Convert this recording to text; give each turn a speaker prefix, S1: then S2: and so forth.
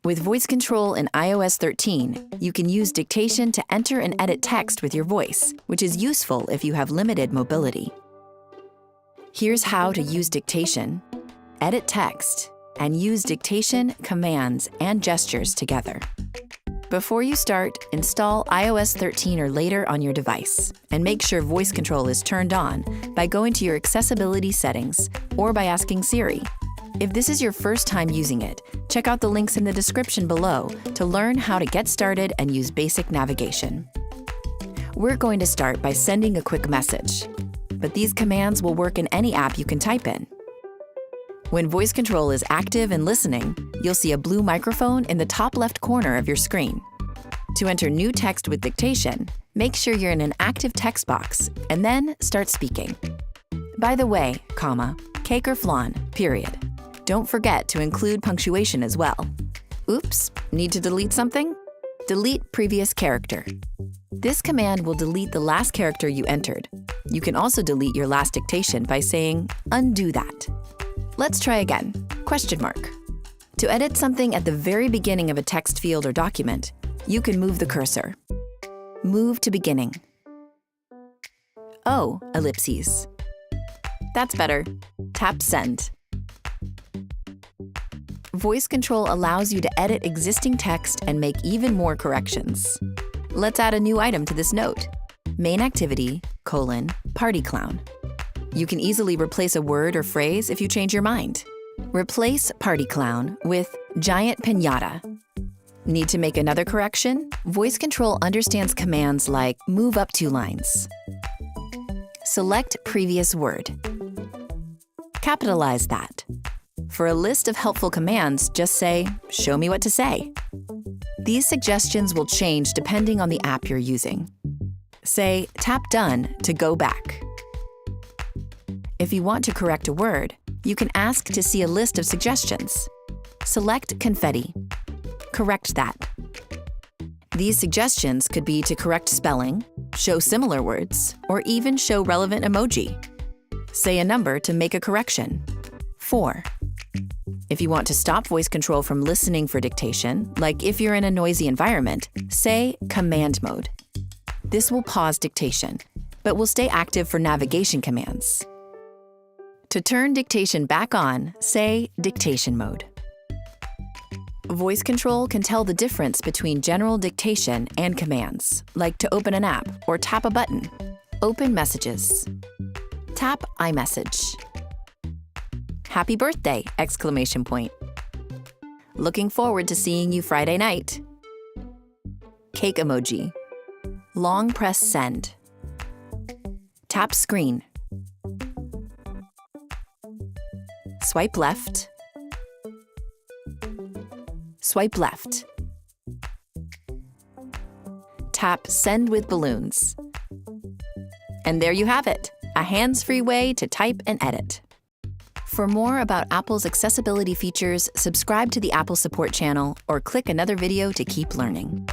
S1: With voice control in iOS 13, you can use dictation to enter and edit text with your voice, which is useful if you have limited mobility. Here's how to use dictation, edit text, and use dictation, commands, and gestures together. Before you start, install iOS 13 or later on your device, and make sure voice control is turned on by going to your accessibility settings or by asking Siri. If this is your first time using it, check out the links in the description below to learn how to get started and use basic navigation. We're going to start by sending a quick message, but these commands will work in any app you can type in. When voice control is active and listening, you'll see a blue microphone in the top left corner of your screen. To enter new text with dictation, make sure you're in an active text box and then start speaking. By the way, comma, cake or flan, period. Don't forget to include punctuation as well. Oops, need to delete something? Delete previous character. This command will delete the last character you entered. You can also delete your last dictation by saying, undo that. Let's try again, question mark. To edit something at the very beginning of a text field or document, you can move the cursor. Move to beginning. Oh, ellipses. That's better. Tap send. Voice control allows you to edit existing text and make even more corrections. Let's add a new item to this note. Main activity, party clown. You can easily replace a word or phrase if you change your mind. Replace party clown with giant piñata. Need to make another correction? Voice control understands commands like move up 2 lines. Select previous word. Capitalize that. For a list of helpful commands, just say, show me what to say. These suggestions will change depending on the app you're using. Say, tap done to go back. If you want to correct a word, you can ask to see a list of suggestions. Select confetti. Correct that. These suggestions could be to correct spelling, show similar words, or even show relevant emoji. Say a number to make a correction. 4. If you want to stop voice control from listening for dictation, like if you're in a noisy environment, say command mode. This will pause dictation, but will stay active for navigation commands. To turn dictation back on, say dictation mode. Voice control can tell the difference between general dictation and commands, like to open an app or tap a button. Open messages. Tap iMessage. Happy birthday! Exclamation point. Looking forward to seeing you Friday night. Cake emoji. Long press send. Tap screen. Swipe left. Swipe left. Tap send with balloons. And there you have it, a hands-free way to type and edit. For more about Apple's accessibility features, subscribe to the Apple Support channel or click another video to keep learning.